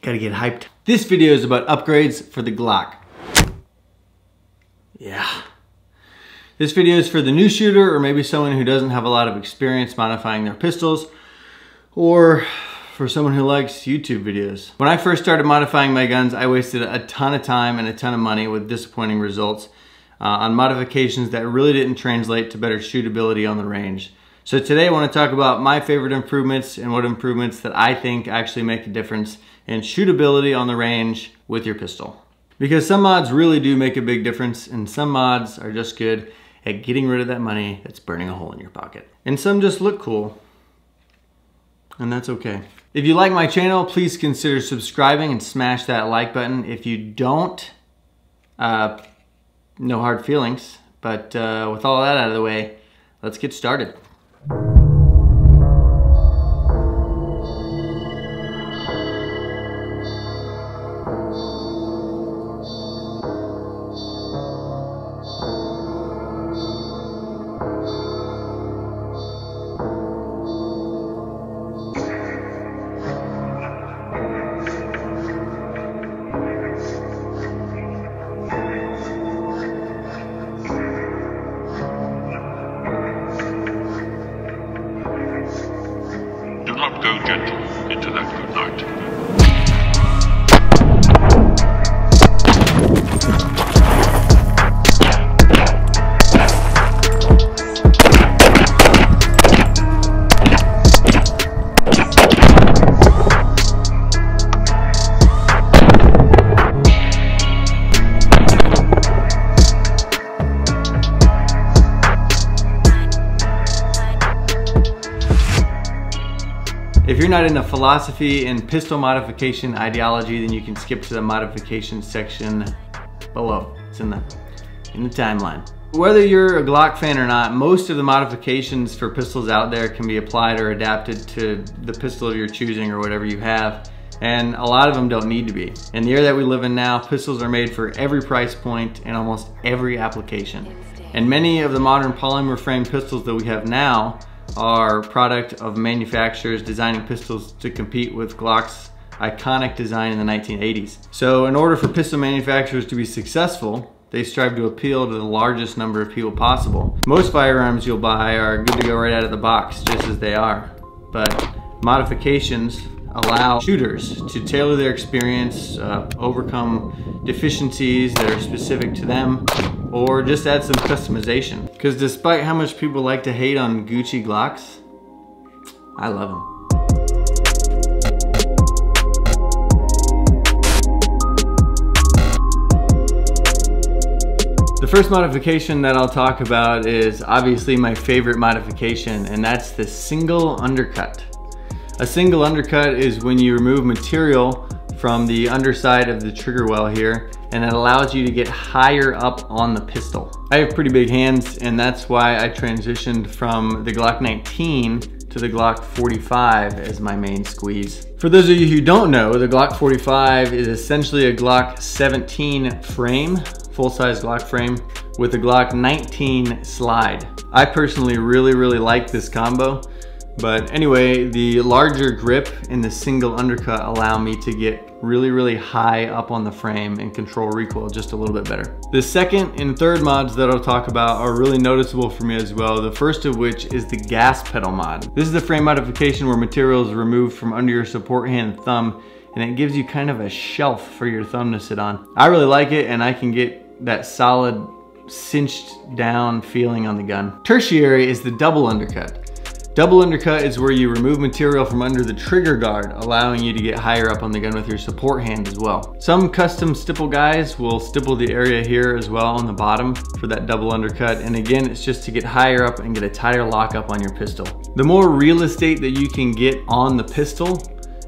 Gotta get hyped. This video is about upgrades for the Glock. Yeah. This video is for the new shooter or maybe someone who doesn't have a lot of experience modifying their pistols, or for someone who likes YouTube videos. When I first started modifying my guns, I wasted a ton of time and a ton of money with disappointing results on modifications that really didn't translate to better shootability on the range. So today I want to talk about my favorite improvements and what improvements that I think actually make a difference in shootability on the range with your pistol. Because some mods really do make a big difference, and some mods are just good at getting rid of that money that's burning a hole in your pocket. And some just look cool, and that's okay. If you like my channel, please consider subscribing and smash that like button. If you don't, no hard feelings, but with all that out of the way, let's get started. Go gentle into that good night. If you're not into philosophy and pistol modification ideology, then you can skip to the modification section below. It's in the timeline. Whether you're a Glock fan or not, most of the modifications for pistols out there can be applied or adapted to the pistol you're choosing or whatever you have. And a lot of them don't need to be. In the era that we live in now, pistols are made for every price point and almost every application. And many of the modern polymer frame pistols that we have now are product of manufacturers designing pistols to compete with Glock's iconic design in the 1980s. So in order for pistol manufacturers to be successful, they strive to appeal to the largest number of people possible. Most firearms you'll buy are good to go right out of the box, just as they are. But modifications allow shooters to tailor their experience, overcome deficiencies that are specific to them, or just add some customization. Because despite how much people like to hate on Gucci Glocks, I love them. The first modification that I'll talk about is obviously my favorite modification, and that's the single undercut. A single undercut is when you remove material from the underside of the trigger well here, and it allows you to get higher up on the pistol. I have pretty big hands, and that's why I transitioned from the Glock 19 to the Glock 45 as my main squeeze. For those of you who don't know, the Glock 45 is essentially a Glock 17 frame, full-size Glock frame, with a Glock 19 slide. I personally really like this combo. But anyway, the larger grip and the single undercut allow me to get really high up on the frame and control recoil just a little bit better. The second and third mods that I'll talk about are really noticeable for me as well. The first of which is the gas pedal mod. This is the frame modification where material is removed from under your support hand and thumb, and it gives you kind of a shelf for your thumb to sit on. I really like it, and I can get that solid cinched down feeling on the gun. Tertiary is the double undercut. Double undercut is where you remove material from under the trigger guard, allowing you to get higher up on the gun with your support hand as well. Some custom stipple guys will stipple the area here as well on the bottom for that double undercut, and again, it's just to get higher up and get a tighter lockup on your pistol. The more real estate that you can get on the pistol,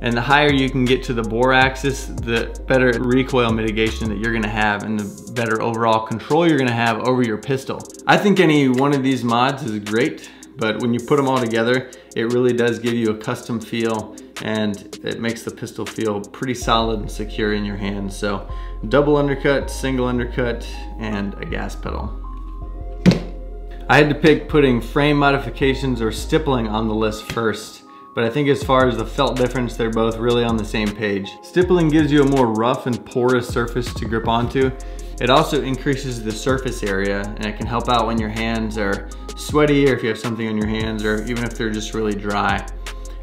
and the higher you can get to the bore axis, the better recoil mitigation that you're gonna have and the better overall control you're gonna have over your pistol. I think any one of these mods is great, but when you put them all together, it really does give you a custom feel, and it makes the pistol feel pretty solid and secure in your hands. So double undercut, single undercut, and a gas pedal. I had to pick putting frame modifications or stippling on the list first, but I think as far as the felt difference, they're both really on the same page. Stippling gives you a more rough and porous surface to grip onto. It also increases the surface area, and it can help out when your hands are sweaty, or if you have something on your hands, or even if they're just really dry.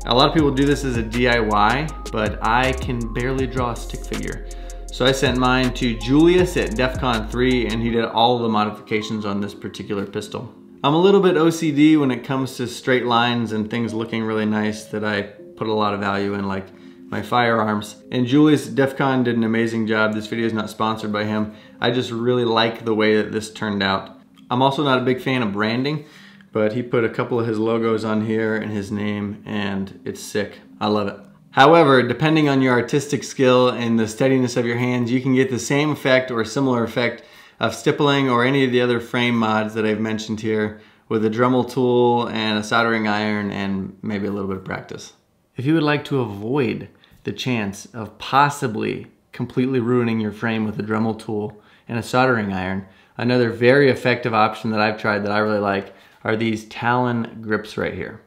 A lot of people do this as a DIY, but I can barely draw a stick figure. So I sent mine to Julius at Defkon 3, and he did all of the modifications on this particular pistol. I'm a little bit OCD when it comes to straight lines and things looking really nice that I put a lot of value in, like my firearms. And Julius at Defkon did an amazing job. This video is not sponsored by him. I just really like the way that this turned out. I'm also not a big fan of branding, but he put a couple of his logos on here and his name, and it's sick. I love it. However, depending on your artistic skill and the steadiness of your hands, you can get the same effect or a similar effect of stippling or any of the other frame mods that I've mentioned here with a Dremel tool and a soldering iron and maybe a little bit of practice. If you would like to avoid the chance of possibly completely ruining your frame with a Dremel tool and a soldering iron, another very effective option that I've tried that I really like are these Talon grips right here.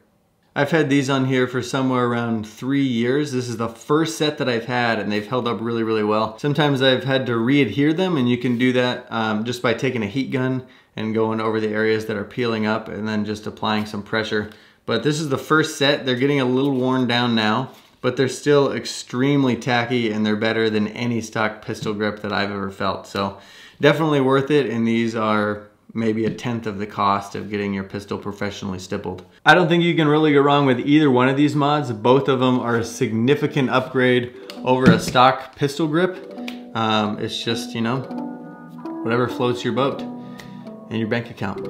I've had these on here for somewhere around 3 years. This is the first set that I've had, and they've held up really, really well. Sometimes I've had to re-adhere them, and you can do that just by taking a heat gun and going over the areas that are peeling up and then just applying some pressure. But this is the first set. They're getting a little worn down now, but they're still extremely tacky, and they're better than any stock pistol grip that I've ever felt. So definitely worth it, and these are maybe 1/10 of the cost of getting your pistol professionally stippled. I don't think you can really go wrong with either one of these mods. Both of them are a significant upgrade over a stock pistol grip. It's just, you know, whatever floats your boat and your bank account.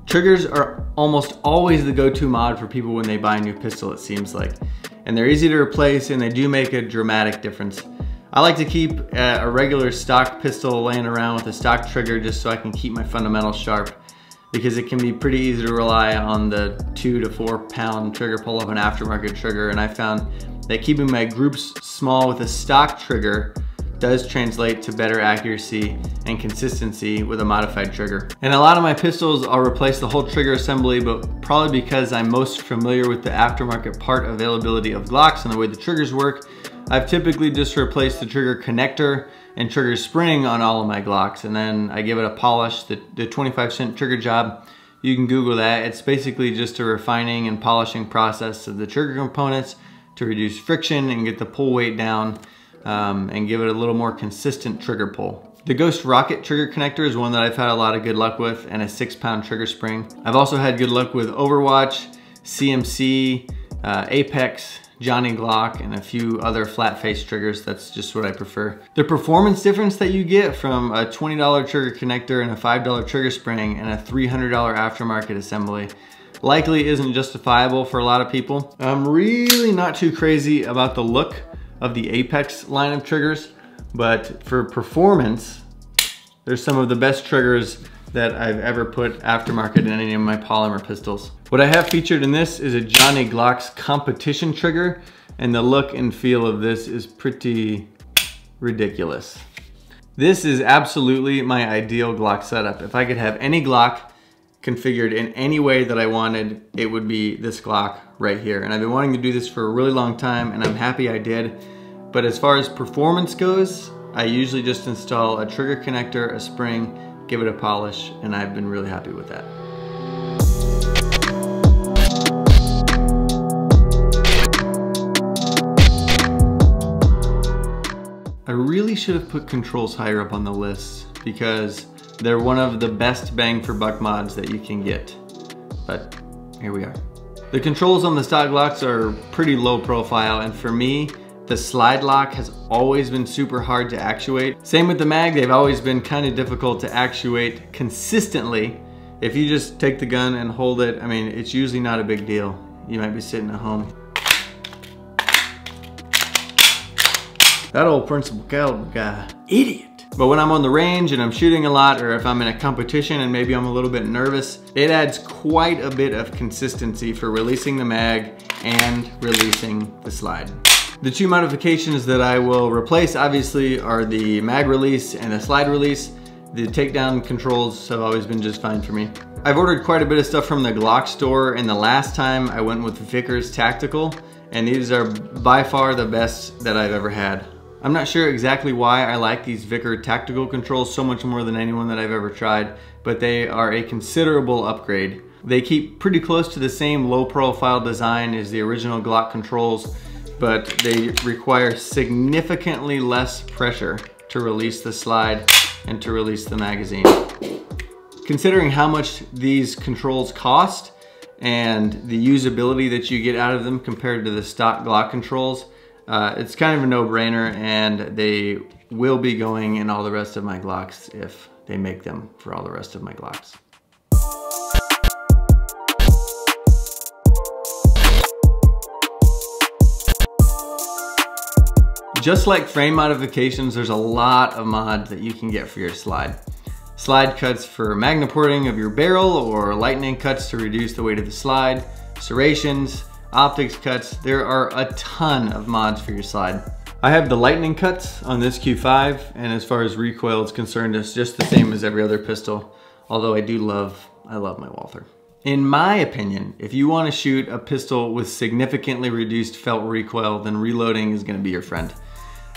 Triggers are almost always the go-to mod for people when they buy a new pistol, it seems like. And they're easy to replace, and they do make a dramatic difference. I like to keep a regular stock pistol laying around with a stock trigger just so I can keep my fundamentals sharp, because it can be pretty easy to rely on the 2 to 4 pound trigger pull of an aftermarket trigger, and I found that keeping my groups small with a stock trigger does translate to better accuracy and consistency with a modified trigger. And a lot of my pistols, I'll replace the whole trigger assembly, but probably because I'm most familiar with the aftermarket part availability of Glocks and the way the triggers work, I've typically just replaced the trigger connector and trigger spring on all of my Glocks, and then I give it a polish, the 25-cent trigger job. You can Google that. It's basically just a refining and polishing process of the trigger components to reduce friction and get the pull weight down, and give it a little more consistent trigger pull. The Ghost Rocket trigger connector is one that I've had a lot of good luck with, and a 6-pound trigger spring. I've also had good luck with Overwatch, CMC, Apex, Johnny Glock, and a few other flat face triggers. That's just what I prefer. The performance difference that you get from a $20 trigger connector and a $5 trigger spring and a $300 aftermarket assembly likely isn't justifiable for a lot of people. I'm really not too crazy about the look of the Apex line of triggers, but for performance, there's some of the best triggers that I've ever put aftermarket in any of my polymer pistols. What I have featured in this is a Johnny Glock's competition trigger, and the look and feel of this is pretty ridiculous. This is absolutely my ideal Glock setup. If I could have any Glock configured in any way that I wanted, it would be this Glock right here. And I've been wanting to do this for a really long time, and I'm happy I did. But as far as performance goes, I usually just install a trigger connector, a spring, give it a polish, and I've been really happy with that. I really should have put controls higher up on the list, because they're one of the best bang for buck mods that you can get. But here we are. The controls on the stock Glocks are pretty low profile, and for me, the slide lock has always been super hard to actuate. Same with the mag, they've always been kind of difficult to actuate consistently. If you just take the gun and hold it, I mean, it's usually not a big deal. You might be sitting at home. That old Principal Caliber guy, idiot. But when I'm on the range and I'm shooting a lot, or if I'm in a competition and maybe I'm a little bit nervous, it adds quite a bit of consistency for releasing the mag and releasing the slide. The two modifications that I will replace obviously are the mag release and the slide release. The takedown controls have always been just fine for me. I've ordered quite a bit of stuff from the Glock store, and the last time I went with Vickers Tactical, and these are by far the best that I've ever had. I'm not sure exactly why I like these Vickers Tactical controls so much more than anyone that I've ever tried, but they are a considerable upgrade. They keep pretty close to the same low profile design as the original Glock controls, but they require significantly less pressure to release the slide and to release the magazine. Considering how much these controls cost and the usability that you get out of them compared to the stock Glock controls, it's kind of a no-brainer, and they will be going in all the rest of my Glocks if they make them for all the rest of my Glocks. Just like frame modifications, there's a lot of mods that you can get for your slide. Slide cuts for magneporting of your barrel, or lightning cuts to reduce the weight of the slide, serrations, optics cuts. There are a ton of mods for your slide. I have the lightning cuts on this Q5, and as far as recoil is concerned, it's just the same as every other pistol, although I love my Walther. In my opinion, if you want to shoot a pistol with significantly reduced felt recoil, then reloading is going to be your friend.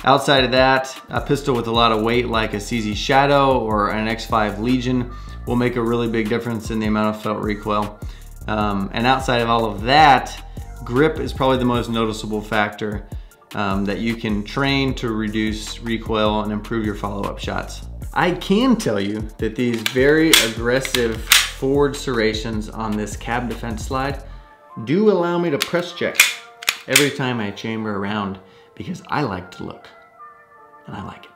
Outside of that, a pistol with a lot of weight like a CZ Shadow or an X5 Legion will make a really big difference in the amount of felt recoil. And outside of all of that, grip is probably the most noticeable factor that you can train to reduce recoil and improve your follow-up shots. I can tell you that these very aggressive forward serrations on this KAB Defense slide do allow me to press check every time I chamber around, because I like to look, and I like it.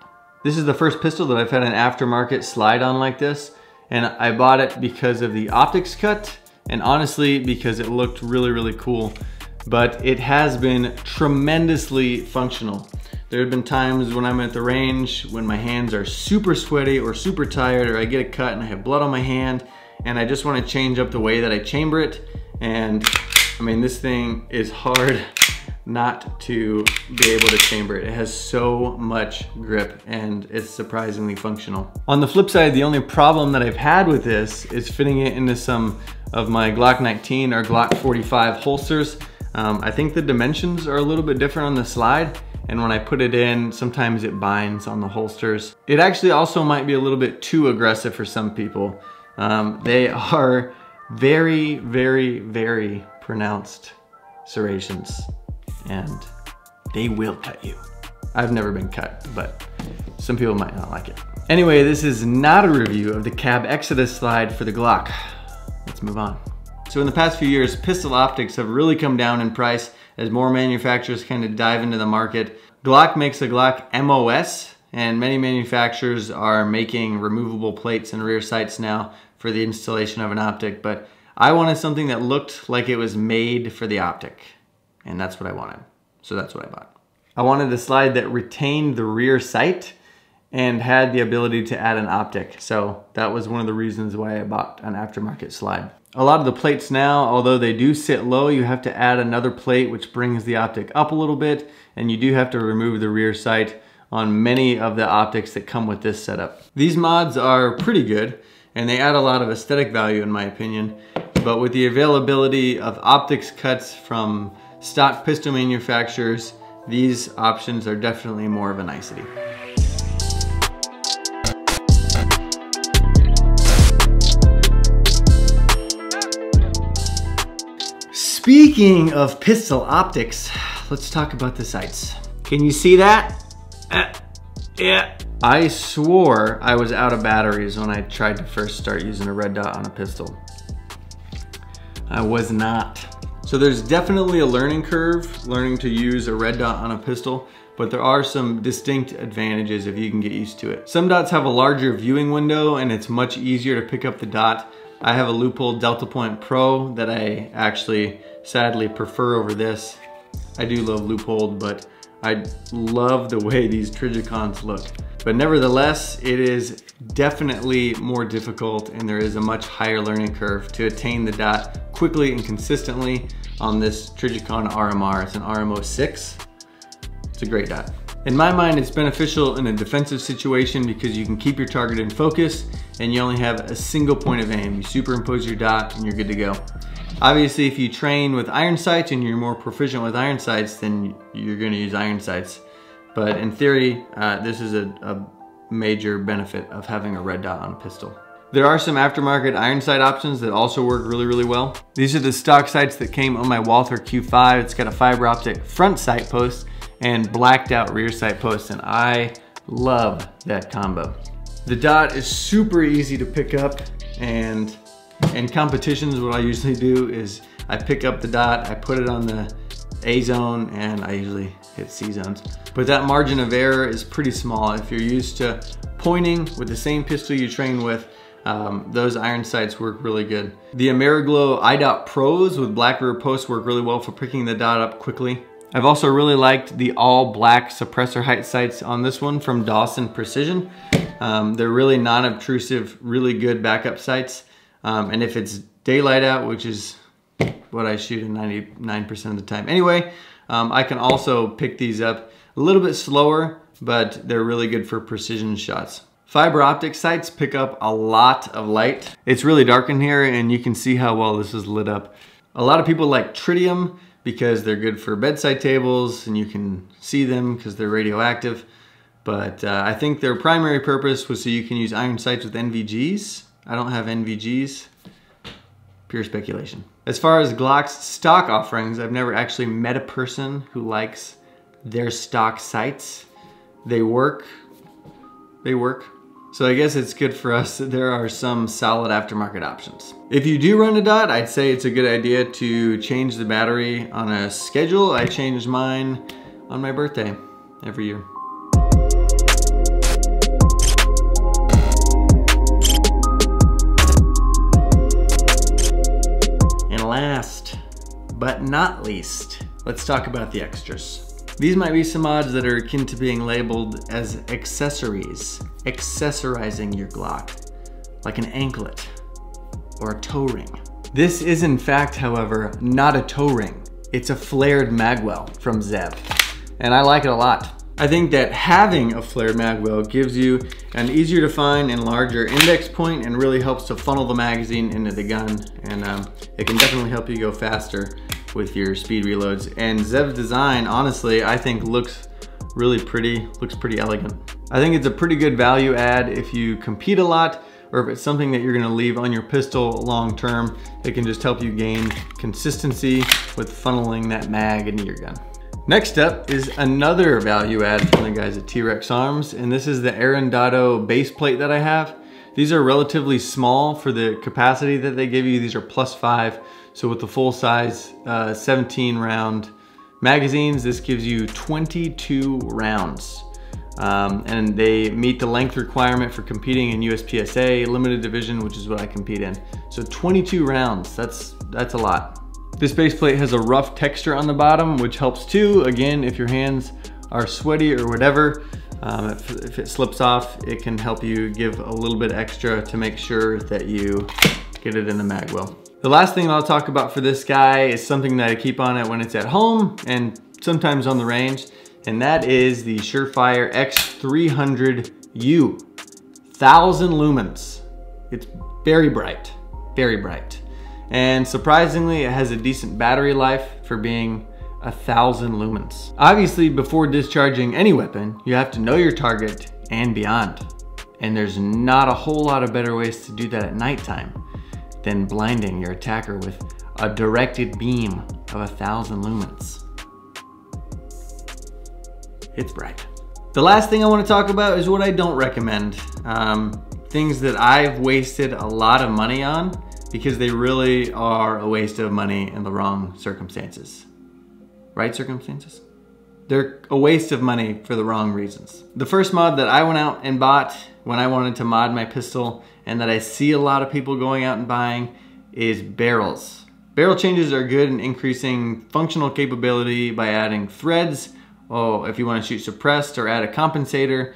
This is the first pistol that I've had an aftermarket slide on like this, and I bought it because of the optics cut, and honestly because it looked really, really cool. But it has been tremendously functional. There have been times when I'm at the range when my hands are super sweaty or super tired, or I get a cut and I have blood on my hand, and I just want to change up the way that I chamber it. And I mean, this thing is hard not to be able to chamber it. It has so much grip, and it's surprisingly functional. On the flip side, the only problem that I've had with this is fitting it into some of my Glock 19 or Glock 45 holsters. I think the dimensions are a little bit different on the slide, and when I put it in, sometimes it binds on the holsters. It actually also might be a little bit too aggressive for some people. They are very, very, very pronounced serrations, and they will cut you. I've never been cut, but some people might not like it. Anyway, this is not a review of the KAB Exodus slide for the Glock. Let's move on. So in the past few years, pistol optics have really come down in price as more manufacturers kind of dive into the market. Glock makes a Glock MOS, and many manufacturers are making removable plates and rear sights now for the installation of an optic, but I wanted something that looked like it was made for the optic, and that's what I wanted. So that's what I bought. I wanted a slide that retained the rear sight and had the ability to add an optic. So that was one of the reasons why I bought an aftermarket slide. A lot of the plates now, although they do sit low, you have to add another plate which brings the optic up a little bit, and you do have to remove the rear sight on many of the optics that come with this setup. These mods are pretty good, and they add a lot of aesthetic value in my opinion, but with the availability of optics cuts from stock pistol manufacturers, these options are definitely more of a nicety. Speaking of pistol optics, let's talk about the sights. Can you see that? Yeah. I swore I was out of batteries when I tried to first start using a red dot on a pistol. I was not. So there's definitely a learning curve learning to use a red dot on a pistol, but there are some distinct advantages if you can get used to it. Some dots have a larger viewing window and it's much easier to pick up the dot. I have a Leupold Delta Point Pro that I actually sadly prefer over this. I do love Leupold, but I love the way these Trijicons look. But nevertheless, it is definitely more difficult, and there is a much higher learning curve to attain the dot quickly and consistently on this Trijicon RMR. It's an RMO6. It's a great dot. In my mind, it's beneficial in a defensive situation because you can keep your target in focus and you only have a single point of aim. You superimpose your dot and you're good to go. Obviously, if you train with iron sights and you're more proficient with iron sights, then you're gonna use iron sights. But in theory, this is a major benefit of having a red dot on a pistol. There are some aftermarket iron sight options that also work really, really well. These are the stock sights that came on my Walther Q5. It's got a fiber optic front sight post and blacked out rear sight post, and I love that combo. The dot is super easy to pick up, and in competitions, what I usually do is I pick up the dot, I put it on the A zone, and I usually hit C zones. But that margin of error is pretty small. If you're used to pointing with the same pistol you train with, those iron sights work really good. The Ameriglo iDot Pros with black rear posts work really well for picking the dot up quickly. I've also really liked the all black suppressor height sights on this one from Dawson Precision. They're really non-obtrusive, really good backup sights. And if it's daylight out, which is what I shoot in 99% of the time anyway, I can also pick these up a little bit slower, but they're really good for precision shots. Fiber optic sights pick up a lot of light. It's really dark in here and you can see how well this is lit up. A lot of people like tritium because they're good for bedside tables and you can see them because they're radioactive. But I think their primary purpose was so you can use iron sights with NVGs. I don't have NVGs, pure speculation. As far as Glock's stock offerings, I've never actually met a person who likes their stock sights. They work. So I guess it's good for us that there are some solid aftermarket options. If you do run a dot, I'd say it's a good idea to change the battery on a schedule. I change mine on my birthday every year. And last but not least, let's talk about the extras. These might be some mods that are akin to being labeled as accessories, accessorizing your Glock, like an anklet or a toe ring. This is in fact, however, not a toe ring. It's a flared Magwell from Zev, and I like it a lot. I think that having a flared Magwell gives you an easier to find and larger index point and really helps to funnel the magazine into the gun, and it can definitely help you go faster with your speed reloads. And Zev's design, honestly, I think looks really pretty, looks pretty elegant. I think it's a pretty good value add if you compete a lot, or if it's something that you're gonna leave on your pistol long term. It can just help you gain consistency with funneling that mag into your gun. Next up is another value add from the guys at T-Rex Arms, and this is the Arrendado baseplate that I have. These are relatively small for the capacity that they give you. These are +5. So with the full size 17 round magazines, this gives you 22 rounds. And they meet the length requirement for competing in USPSA limited division, which is what I compete in. So 22 rounds, that's a lot. This base plate has a rough texture on the bottom, which helps too. Again, if your hands are sweaty or whatever, if it slips off, it can help you give a little bit extra to make sure that you get it in the Magwell. The last thing I'll talk about for this guy is something that I keep on it when it's at home and sometimes on the range, and that is the Surefire X300U, 1000 lumens. It's very bright, very bright. And surprisingly, it has a decent battery life for being 1000 lumens. Obviously, before discharging any weapon, you have to know your target and beyond. And there's not a whole lot of better ways to do that at nighttime than blinding your attacker with a directed beam of 1000 lumens. It's bright. The last thing I want to talk about is what I don't recommend. Things that I've wasted a lot of money on because they really are a waste of money in the wrong circumstances. Right circumstances? They're a waste of money for the wrong reasons. The first mod that I went out and bought when I wanted to mod my pistol, and that I see a lot of people going out and buying, is barrels. Barrel changes are good in increasing functional capability by adding threads. Oh, if you want to shoot suppressed or add a compensator.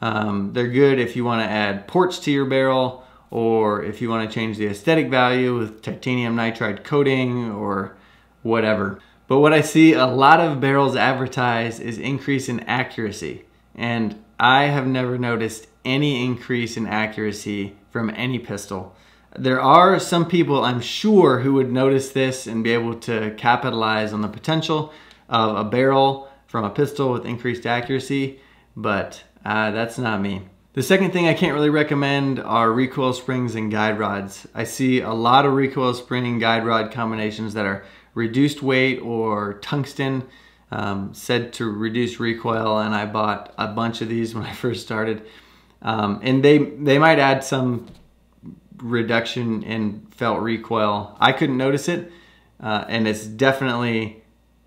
They're good if you want to add ports to your barrel, or if you want to change the aesthetic value with titanium nitride coating or whatever. But what I see a lot of barrels advertise is increase in accuracy. And I have never noticed any increase in accuracy from any pistol. There are some people, I'm sure, who would notice this and be able to capitalize on the potential of a barrel from a pistol with increased accuracy, but that's not me. The second thing I can't really recommend are recoil springs and guide rods. I see a lot of recoil spring guide rod combinations that are reduced weight or tungsten, said to reduce recoil, and I bought a bunch of these when I first started. And they might add some reduction in felt recoil. I couldn't notice it, and it's definitely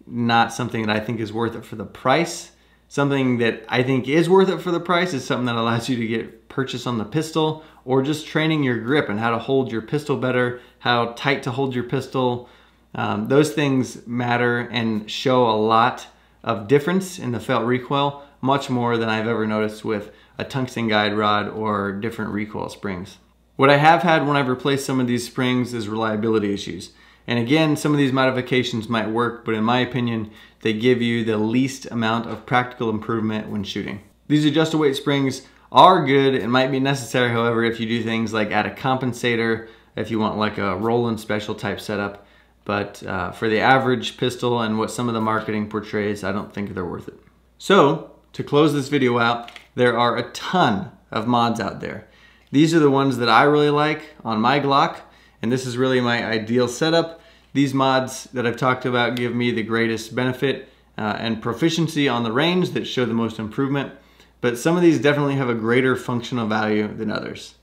not something that I think is worth it for the price. Something that I think is worth it for the price is something that allows you to get purchase on the pistol, or just training your grip and how to hold your pistol better, how tight to hold your pistol. Those things matter and show a lot of difference in the felt recoil, much more than I've ever noticed with a tungsten guide rod or different recoil springs. What I have had when I've replaced some of these springs is reliability issues. And again, some of these modifications might work, but in my opinion, they give you the least amount of practical improvement when shooting. These adjust-a-weight springs are good and might be necessary, however, if you do things like add a compensator, if you want like a roll-in special type setup. But for the average pistol and what some of the marketing portrays, I don't think they're worth it. So, to close this video out, there are a ton of mods out there. These are the ones that I really like on my Glock, and this is really my ideal setup. These mods that I've talked about give me the greatest benefit and proficiency on the range that show the most improvement, but some of these definitely have a greater functional value than others.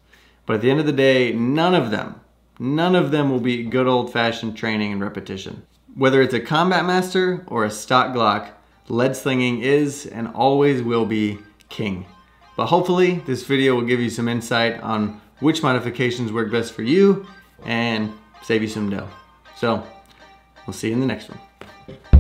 But at the end of the day, none of them will beat good old-fashioned training and repetition. Whether it's a Combat Master or a stock Glock, lead slinging is and always will be king. But hopefully this video will give you some insight on which modifications work best for you and save you some dough. So, we'll see you in the next one.